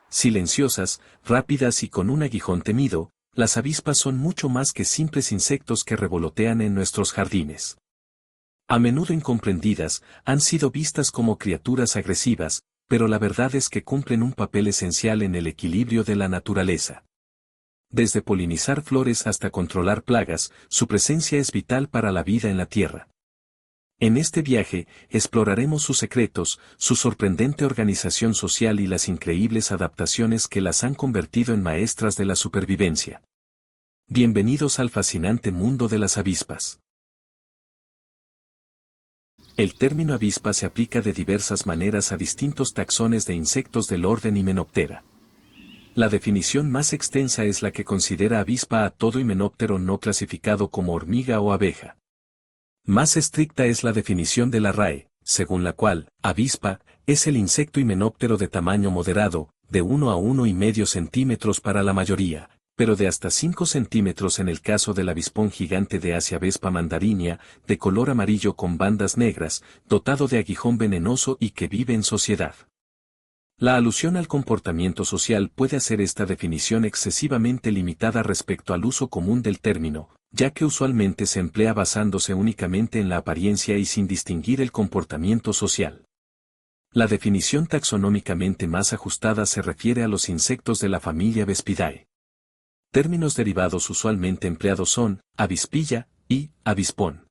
Silenciosas, rápidas y con un aguijón temido, las avispas son mucho más que simples insectos que revolotean en nuestros jardines. A menudo incomprendidas, han sido vistas como criaturas agresivas, pero la verdad es que cumplen un papel esencial en el equilibrio de la naturaleza. Desde polinizar flores hasta controlar plagas, su presencia es vital para la vida en la Tierra. En este viaje, exploraremos sus secretos, su sorprendente organización social y las increíbles adaptaciones que las han convertido en maestras de la supervivencia. Bienvenidos al fascinante mundo de las avispas. El término avispa se aplica de diversas maneras a distintos taxones de insectos del orden Hymenoptera. La definición más extensa es la que considera avispa a todo himenóptero no clasificado como hormiga o abeja. Más estricta es la definición de la RAE, según la cual, avispa, es el insecto himenóptero de tamaño moderado, de 1 a 1,5 centímetros para la mayoría, pero de hasta 5 centímetros en el caso del avispón gigante de Asia Vespa mandarinia, de color amarillo con bandas negras, dotado de aguijón venenoso y que vive en sociedad. La alusión al comportamiento social puede hacer esta definición excesivamente limitada respecto al uso común del término, ya que usualmente se emplea basándose únicamente en la apariencia y sin distinguir el comportamiento social. La definición taxonómicamente más ajustada se refiere a los insectos de la familia Vespidae. Términos derivados usualmente empleados son avispilla y avispón.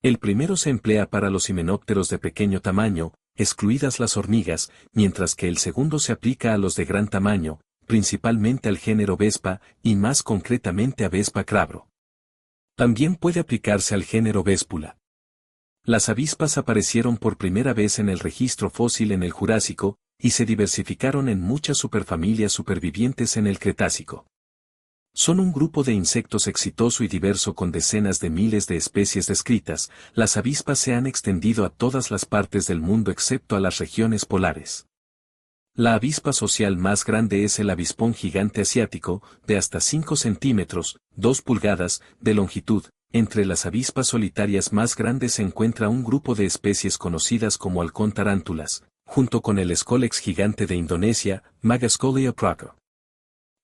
El primero se emplea para los himenópteros de pequeño tamaño, excluidas las hormigas, mientras que el segundo se aplica a los de gran tamaño, principalmente al género Vespa y más concretamente a Vespa crabro. También puede aplicarse al género Véspula. Las avispas aparecieron por primera vez en el registro fósil en el Jurásico, y se diversificaron en muchas superfamilias supervivientes en el Cretácico. Son un grupo de insectos exitoso y diverso con decenas de miles de especies descritas. Las avispas se han extendido a todas las partes del mundo excepto a las regiones polares. La avispa social más grande es el avispón gigante asiático, de hasta 5 centímetros, 2 pulgadas, de longitud. Entre las avispas solitarias más grandes se encuentra un grupo de especies conocidas como halcón tarántulas, junto con el Scolex gigante de Indonesia, Magascolia praco.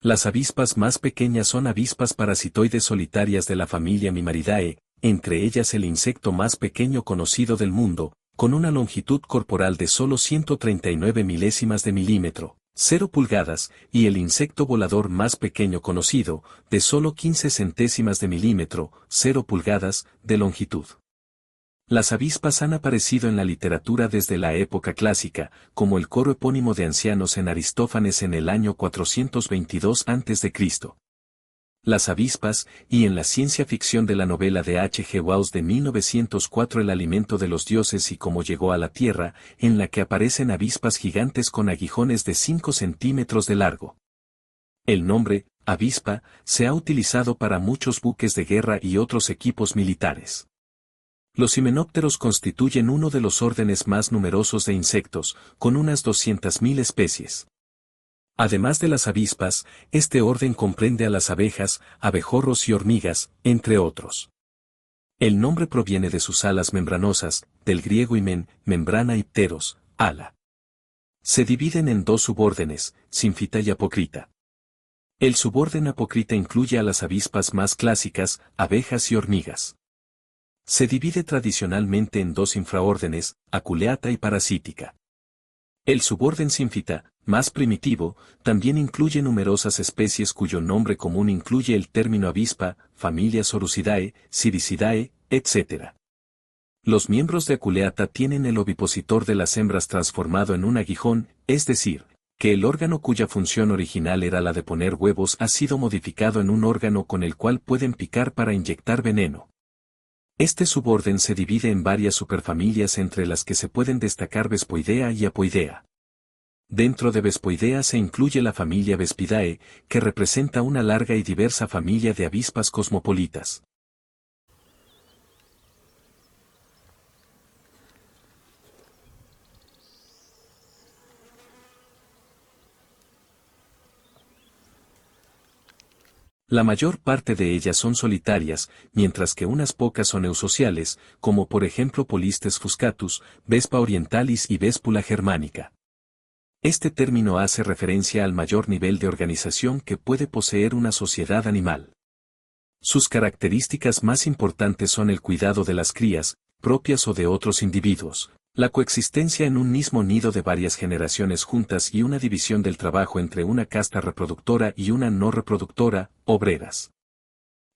Las avispas más pequeñas son avispas parasitoides solitarias de la familia Mimaridae, entre ellas el insecto más pequeño conocido del mundo, con una longitud corporal de solo 139 milésimas de milímetro, 0 pulgadas, y el insecto volador más pequeño conocido, de solo 15 centésimas de milímetro, 0 pulgadas, de longitud. Las avispas han aparecido en la literatura desde la época clásica, como el coro epónimo de ancianos en Aristófanes en el año 422 a.C. Las avispas, y en la ciencia ficción de la novela de H. G. Wells de 1904 El alimento de los dioses y cómo llegó a la Tierra, en la que aparecen avispas gigantes con aguijones de 5 centímetros de largo. El nombre, avispa, se ha utilizado para muchos buques de guerra y otros equipos militares. Los himenópteros constituyen uno de los órdenes más numerosos de insectos, con unas 200.000 especies. Además de las avispas, este orden comprende a las abejas, abejorros y hormigas, entre otros. El nombre proviene de sus alas membranosas, del griego himen, membrana y pteros, ala. Se dividen en dos subórdenes, sínfita y apócrita. El suborden apócrita incluye a las avispas más clásicas, abejas y hormigas. Se divide tradicionalmente en dos infraórdenes, aculeata y parasítica. El suborden sínfita, más primitivo, también incluye numerosas especies cuyo nombre común incluye el término avispa, familia Sorusidae, Siricidae, etc. Los miembros de aculeata tienen el ovipositor de las hembras transformado en un aguijón, es decir, que el órgano cuya función original era la de poner huevos ha sido modificado en un órgano con el cual pueden picar para inyectar veneno. Este suborden se divide en varias superfamilias entre las que se pueden destacar Vespoidea y Apoidea. Dentro de Vespoidea se incluye la familia Vespidae, que representa una larga y diversa familia de avispas cosmopolitas. La mayor parte de ellas son solitarias, mientras que unas pocas son eusociales, como por ejemplo Polistes fuscatus, Vespa orientalis y Véspula germánica. Este término hace referencia al mayor nivel de organización que puede poseer una sociedad animal. Sus características más importantes son el cuidado de las crías, propias o de otros individuos, la coexistencia en un mismo nido de varias generaciones juntas y una división del trabajo entre una casta reproductora y una no reproductora, obreras.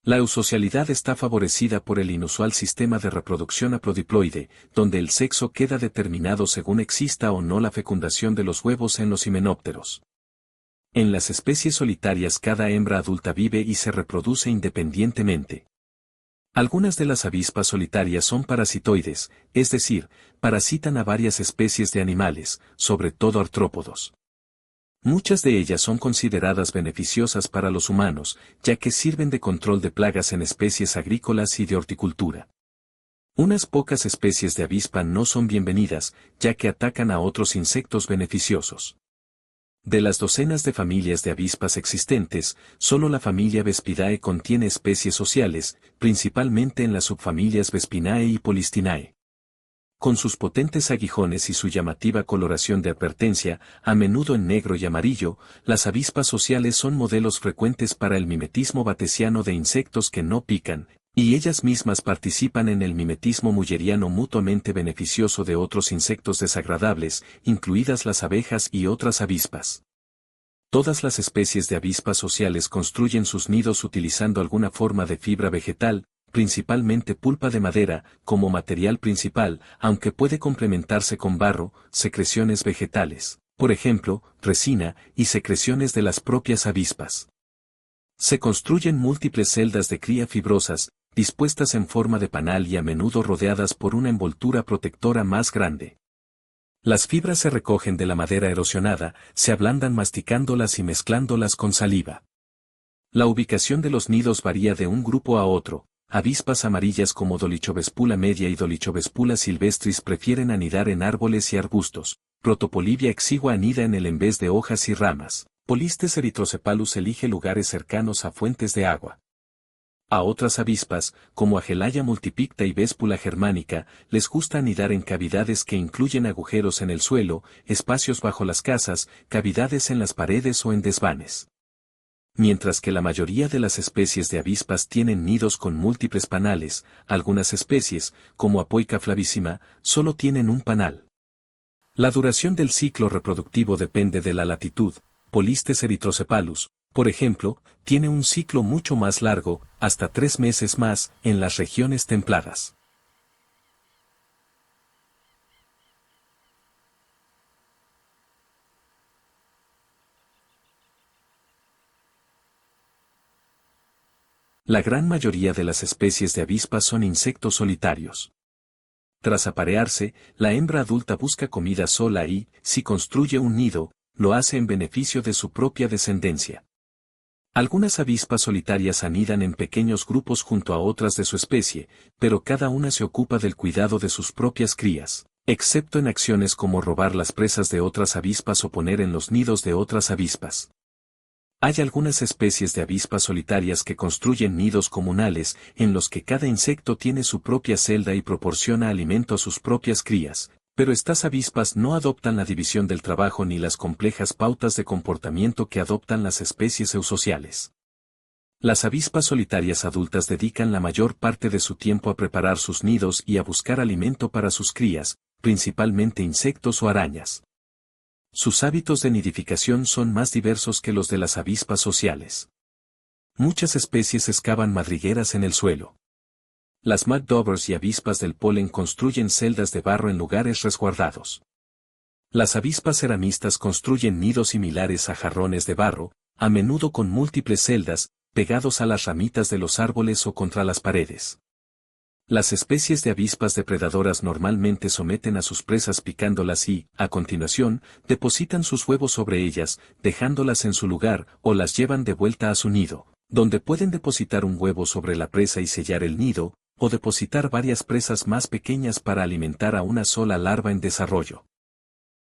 La eusocialidad está favorecida por el inusual sistema de reproducción aprodiploide, donde el sexo queda determinado según exista o no la fecundación de los huevos en los himenópteros. En las especies solitarias cada hembra adulta vive y se reproduce independientemente. Algunas de las avispas solitarias son parasitoides, es decir, parasitan a varias especies de animales, sobre todo artrópodos. Muchas de ellas son consideradas beneficiosas para los humanos, ya que sirven de control de plagas en especies agrícolas y de horticultura. Unas pocas especies de avispa no son bienvenidas, ya que atacan a otros insectos beneficiosos. De las docenas de familias de avispas existentes, solo la familia Vespidae contiene especies sociales, principalmente en las subfamilias Vespinae y Polistinae. Con sus potentes aguijones y su llamativa coloración de advertencia, a menudo en negro y amarillo, las avispas sociales son modelos frecuentes para el mimetismo batesiano de insectos que no pican, y ellas mismas participan en el mimetismo mulleriano mutuamente beneficioso de otros insectos desagradables, incluidas las abejas y otras avispas. Todas las especies de avispas sociales construyen sus nidos utilizando alguna forma de fibra vegetal, principalmente pulpa de madera, como material principal, aunque puede complementarse con barro, secreciones vegetales, por ejemplo, resina, y secreciones de las propias avispas. Se construyen múltiples celdas de cría fibrosas, dispuestas en forma de panal y a menudo rodeadas por una envoltura protectora más grande. Las fibras se recogen de la madera erosionada, se ablandan masticándolas y mezclándolas con saliva. La ubicación de los nidos varía de un grupo a otro. Avispas amarillas como Dolichobespula media y Dolichobespula silvestris prefieren anidar en árboles y arbustos. Protopolivia exigua anida en el en vez de hojas y ramas. Polistes erythrocephalus elige lugares cercanos a fuentes de agua. A otras avispas, como Agelaya multipicta y Véspula germánica, les gusta anidar en cavidades que incluyen agujeros en el suelo, espacios bajo las casas, cavidades en las paredes o en desvanes. Mientras que la mayoría de las especies de avispas tienen nidos con múltiples panales, algunas especies, como Apoica flavísima, solo tienen un panal. La duración del ciclo reproductivo depende de la latitud. Polistes erythrocephalus, por ejemplo, tiene un ciclo mucho más largo, hasta 3 meses más, en las regiones templadas. La gran mayoría de las especies de avispas son insectos solitarios. Tras aparearse, la hembra adulta busca comida sola y, si construye un nido, lo hace en beneficio de su propia descendencia. Algunas avispas solitarias anidan en pequeños grupos junto a otras de su especie, pero cada una se ocupa del cuidado de sus propias crías, excepto en acciones como robar las presas de otras avispas o poner en los nidos de otras avispas. Hay algunas especies de avispas solitarias que construyen nidos comunales, en los que cada insecto tiene su propia celda y proporciona alimento a sus propias crías, pero estas avispas no adoptan la división del trabajo ni las complejas pautas de comportamiento que adoptan las especies eusociales. Las avispas solitarias adultas dedican la mayor parte de su tiempo a preparar sus nidos y a buscar alimento para sus crías, principalmente insectos o arañas. Sus hábitos de nidificación son más diversos que los de las avispas sociales. Muchas especies excavan madrigueras en el suelo. Las mud-daubers y avispas del polen construyen celdas de barro en lugares resguardados. Las avispas ceramistas construyen nidos similares a jarrones de barro, a menudo con múltiples celdas, pegados a las ramitas de los árboles o contra las paredes. Las especies de avispas depredadoras normalmente someten a sus presas picándolas y, a continuación, depositan sus huevos sobre ellas, dejándolas en su lugar, o las llevan de vuelta a su nido, donde pueden depositar un huevo sobre la presa y sellar el nido, o depositar varias presas más pequeñas para alimentar a una sola larva en desarrollo.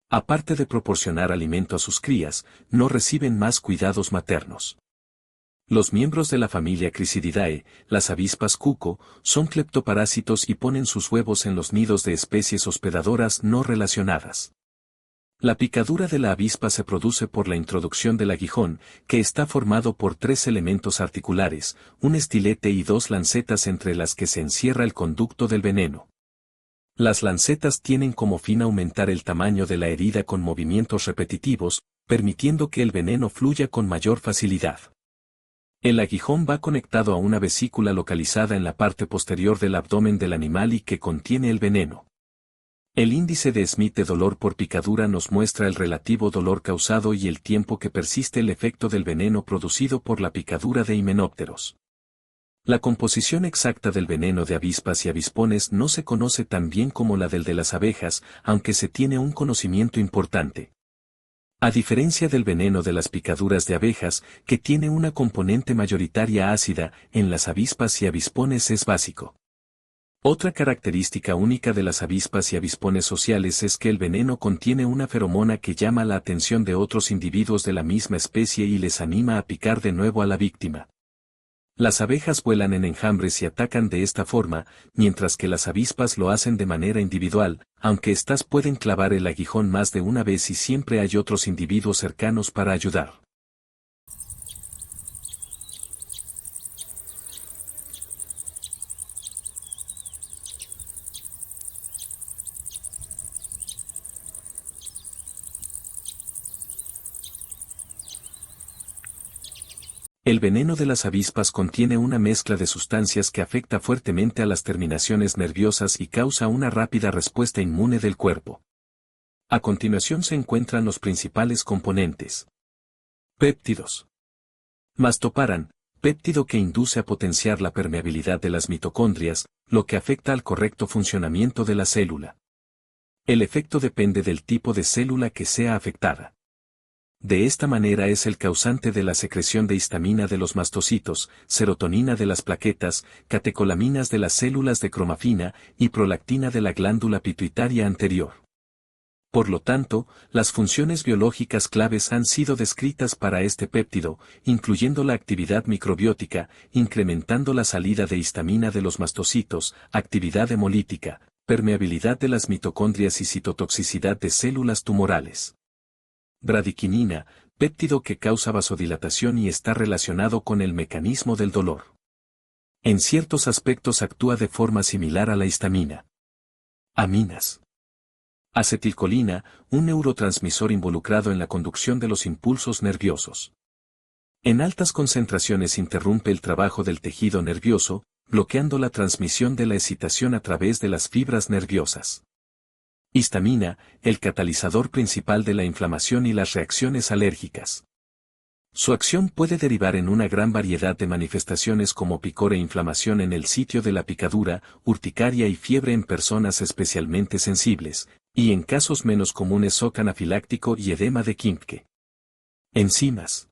Aparte de proporcionar alimento a sus crías, no reciben más cuidados maternos. Los miembros de la familia Crisididae, las avispas cuco, son cleptoparásitos y ponen sus huevos en los nidos de especies hospedadoras no relacionadas. La picadura de la avispa se produce por la introducción del aguijón, que está formado por 3 elementos articulares, un estilete y 2 lancetas entre las que se encierra el conducto del veneno. Las lancetas tienen como fin aumentar el tamaño de la herida con movimientos repetitivos, permitiendo que el veneno fluya con mayor facilidad. El aguijón va conectado a una vesícula localizada en la parte posterior del abdomen del animal y que contiene el veneno. El índice de Smith de dolor por picadura nos muestra el relativo dolor causado y el tiempo que persiste el efecto del veneno producido por la picadura de himenópteros. La composición exacta del veneno de avispas y avispones no se conoce tan bien como la del de las abejas, aunque se tiene un conocimiento importante. A diferencia del veneno de las picaduras de abejas, que tiene una componente mayoritaria ácida, en las avispas y avispones es básico. Otra característica única de las avispas y avispones sociales es que el veneno contiene una feromona que llama la atención de otros individuos de la misma especie y les anima a picar de nuevo a la víctima. Las abejas vuelan en enjambres y atacan de esta forma, mientras que las avispas lo hacen de manera individual, aunque éstas pueden clavar el aguijón más de una vez y siempre hay otros individuos cercanos para ayudar. El veneno de las avispas contiene una mezcla de sustancias que afecta fuertemente a las terminaciones nerviosas y causa una rápida respuesta inmune del cuerpo. A continuación se encuentran los principales componentes. Péptidos. Mastoparan, péptido que induce a potenciar la permeabilidad de las mitocondrias, lo que afecta al correcto funcionamiento de la célula. El efecto depende del tipo de célula que sea afectada. De esta manera es el causante de la secreción de histamina de los mastocitos, serotonina de las plaquetas, catecolaminas de las células de cromafina y prolactina de la glándula pituitaria anterior. Por lo tanto, las funciones biológicas claves han sido descritas para este péptido, incluyendo la actividad microbiótica, incrementando la salida de histamina de los mastocitos, actividad hemolítica, permeabilidad de las mitocondrias y citotoxicidad de células tumorales. Bradiquinina, péptido que causa vasodilatación y está relacionado con el mecanismo del dolor. En ciertos aspectos actúa de forma similar a la histamina. Aminas. Acetilcolina, un neurotransmisor involucrado en la conducción de los impulsos nerviosos. En altas concentraciones interrumpe el trabajo del tejido nervioso, bloqueando la transmisión de la excitación a través de las fibras nerviosas. Histamina, el catalizador principal de la inflamación y las reacciones alérgicas. Su acción puede derivar en una gran variedad de manifestaciones como picor e inflamación en el sitio de la picadura, urticaria y fiebre en personas especialmente sensibles, y en casos menos comunes shock anafiláctico y edema de Kempke. Enzimas.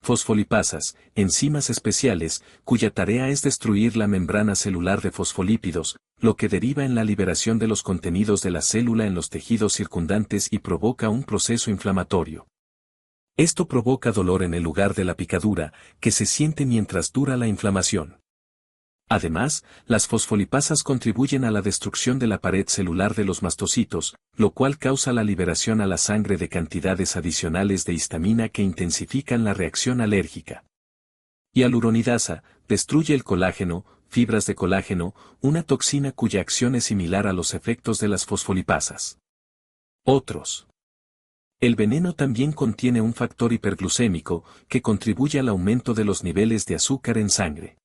Fosfolipasas, enzimas especiales, cuya tarea es destruir la membrana celular de fosfolípidos, lo que deriva en la liberación de los contenidos de la célula en los tejidos circundantes y provoca un proceso inflamatorio. Esto provoca dolor en el lugar de la picadura, que se siente mientras dura la inflamación. Además, las fosfolipasas contribuyen a la destrucción de la pared celular de los mastocitos, lo cual causa la liberación a la sangre de cantidades adicionales de histamina que intensifican la reacción alérgica. Hialuronidasa, destruye el colágeno, fibras de colágeno, una toxina cuya acción es similar a los efectos de las fosfolipasas. Otros. El veneno también contiene un factor hiperglucémico, que contribuye al aumento de los niveles de azúcar en sangre.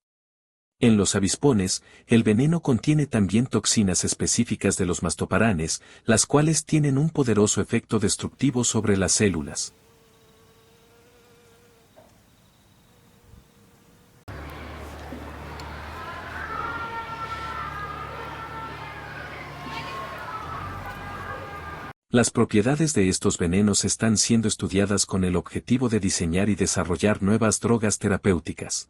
En los avispones, el veneno contiene también toxinas específicas de los mastoparanes, las cuales tienen un poderoso efecto destructivo sobre las células. Las propiedades de estos venenos están siendo estudiadas con el objetivo de diseñar y desarrollar nuevas drogas terapéuticas.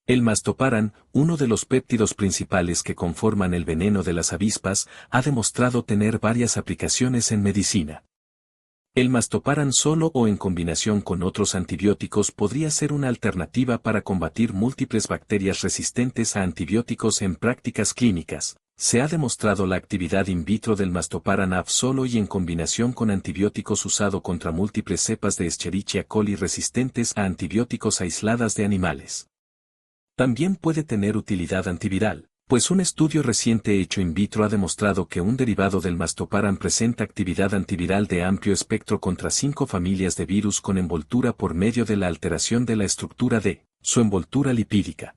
El mastoparan, uno de los péptidos principales que conforman el veneno de las avispas, ha demostrado tener varias aplicaciones en medicina. El mastoparan solo o en combinación con otros antibióticos podría ser una alternativa para combatir múltiples bacterias resistentes a antibióticos en prácticas clínicas, Se ha demostrado la actividad in vitro del Mastoparan solo y en combinación con antibióticos usado contra múltiples cepas de Escherichia coli resistentes a antibióticos aisladas de animales. También puede tener utilidad antiviral, pues un estudio reciente hecho in vitro ha demostrado que un derivado del Mastoparan presenta actividad antiviral de amplio espectro contra 5 familias de virus con envoltura por medio de la alteración de la estructura de su envoltura lipídica.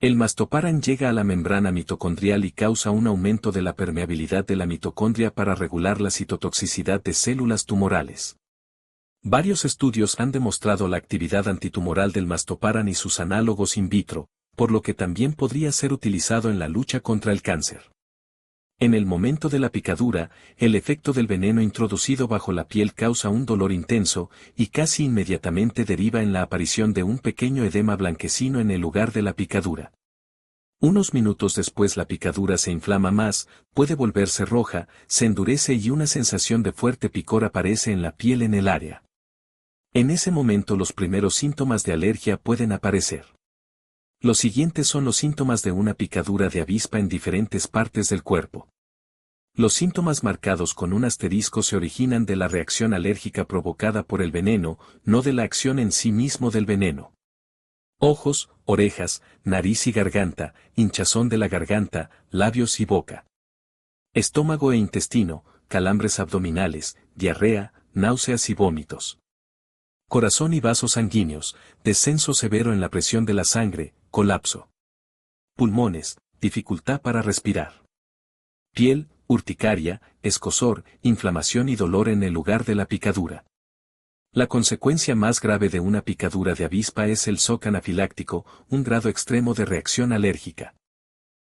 El Mastoparan llega a la membrana mitocondrial y causa un aumento de la permeabilidad de la mitocondria para regular la citotoxicidad de células tumorales. Varios estudios han demostrado la actividad antitumoral del Mastoparan y sus análogos in vitro, por lo que también podría ser utilizado en la lucha contra el cáncer. En el momento de la picadura, el efecto del veneno introducido bajo la piel causa un dolor intenso, y casi inmediatamente deriva en la aparición de un pequeño edema blanquecino en el lugar de la picadura. Unos minutos después la picadura se inflama más, puede volverse roja, se endurece y una sensación de fuerte picor aparece en la piel en el área. En ese momento los primeros síntomas de alergia pueden aparecer. Los siguientes son los síntomas de una picadura de avispa en diferentes partes del cuerpo. Los síntomas marcados con un asterisco se originan de la reacción alérgica provocada por el veneno, no de la acción en sí mismo del veneno. Ojos, orejas, nariz y garganta, hinchazón de la garganta, labios y boca. Estómago e intestino, calambres abdominales, diarrea, náuseas y vómitos. Corazón y vasos sanguíneos, descenso severo en la presión de la sangre, colapso. Pulmones, dificultad para respirar. Piel, urticaria, escozor, inflamación y dolor en el lugar de la picadura. La consecuencia más grave de una picadura de avispa es el shock anafiláctico, un grado extremo de reacción alérgica.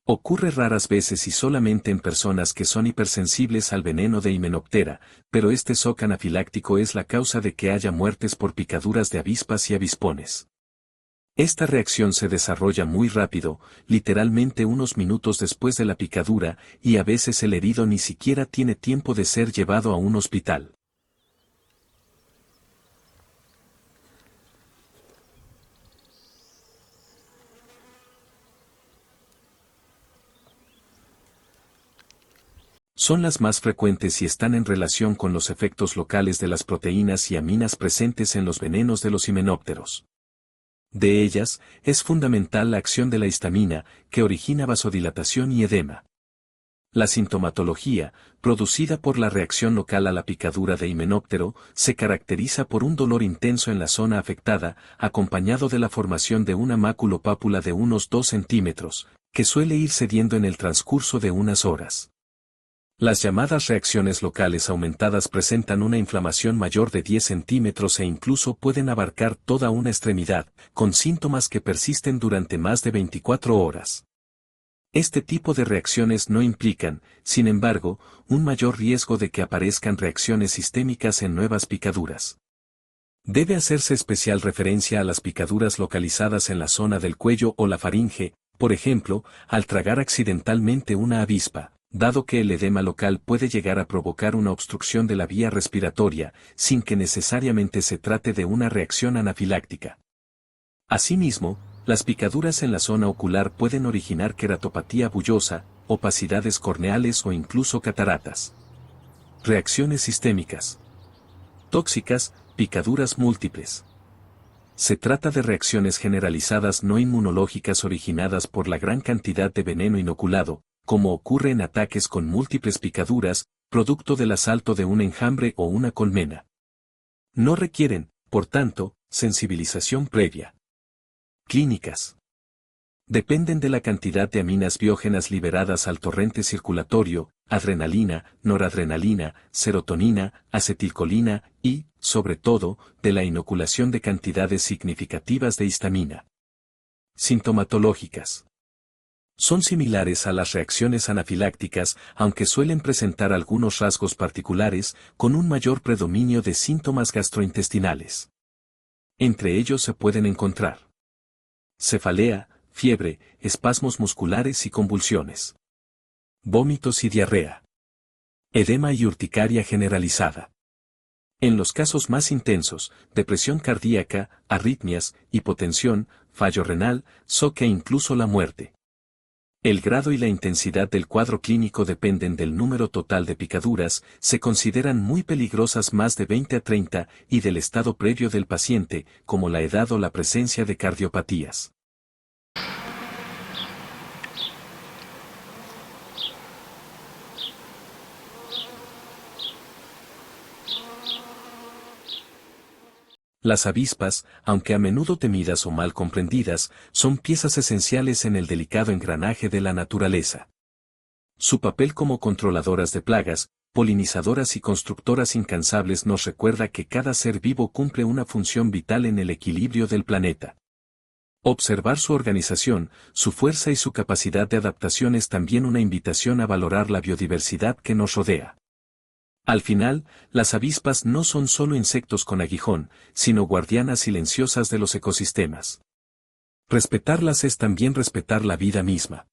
Ocurre raras veces y solamente en personas que son hipersensibles al veneno de Hymenoptera, pero este shock anafiláctico es la causa de que haya muertes por picaduras de avispas y avispones. Esta reacción se desarrolla muy rápido, literalmente unos minutos después de la picadura, y a veces el herido ni siquiera tiene tiempo de ser llevado a un hospital. Son las más frecuentes y están en relación con los efectos locales de las proteínas y aminas presentes en los venenos de los himenópteros. De ellas, es fundamental la acción de la histamina, que origina vasodilatación y edema. La sintomatología, producida por la reacción local a la picadura de himenóptero, se caracteriza por un dolor intenso en la zona afectada, acompañado de la formación de una maculopápula de unos 2 centímetros, que suele ir cediendo en el transcurso de unas horas. Las llamadas reacciones locales aumentadas presentan una inflamación mayor de 10 centímetros e incluso pueden abarcar toda una extremidad, con síntomas que persisten durante más de 24 horas. Este tipo de reacciones no implican, sin embargo, un mayor riesgo de que aparezcan reacciones sistémicas en nuevas picaduras. Debe hacerse especial referencia a las picaduras localizadas en la zona del cuello o la faringe, por ejemplo, al tragar accidentalmente una avispa, dado que el edema local puede llegar a provocar una obstrucción de la vía respiratoria, sin que necesariamente se trate de una reacción anafiláctica. Asimismo, las picaduras en la zona ocular pueden originar queratopatía bullosa, opacidades corneales o incluso cataratas. Reacciones sistémicas. Tóxicas, picaduras múltiples. Se trata de reacciones generalizadas no inmunológicas originadas por la gran cantidad de veneno inoculado, como ocurre en ataques con múltiples picaduras, producto del asalto de un enjambre o una colmena. No requieren, por tanto, sensibilización previa. Clínicas. Dependen de la cantidad de aminas biógenas liberadas al torrente circulatorio, adrenalina, noradrenalina, serotonina, acetilcolina y, sobre todo, de la inoculación de cantidades significativas de histamina. Sintomatológicas. Son similares a las reacciones anafilácticas, aunque suelen presentar algunos rasgos particulares, con un mayor predominio de síntomas gastrointestinales. Entre ellos se pueden encontrar cefalea, fiebre, espasmos musculares y convulsiones, vómitos y diarrea, edema y urticaria generalizada. En los casos más intensos, depresión cardíaca, arritmias, hipotensión, fallo renal, shock e incluso la muerte. El grado y la intensidad del cuadro clínico dependen del número total de picaduras, se consideran muy peligrosas más de 20 a 30 y del estado previo del paciente, como la edad o la presencia de cardiopatías. Las avispas, aunque a menudo temidas o mal comprendidas, son piezas esenciales en el delicado engranaje de la naturaleza. Su papel como controladoras de plagas, polinizadoras y constructoras incansables nos recuerda que cada ser vivo cumple una función vital en el equilibrio del planeta. Observar su organización, su fuerza y su capacidad de adaptación es también una invitación a valorar la biodiversidad que nos rodea. Al final, las avispas no son solo insectos con aguijón, sino guardianas silenciosas de los ecosistemas. Respetarlas es también respetar la vida misma.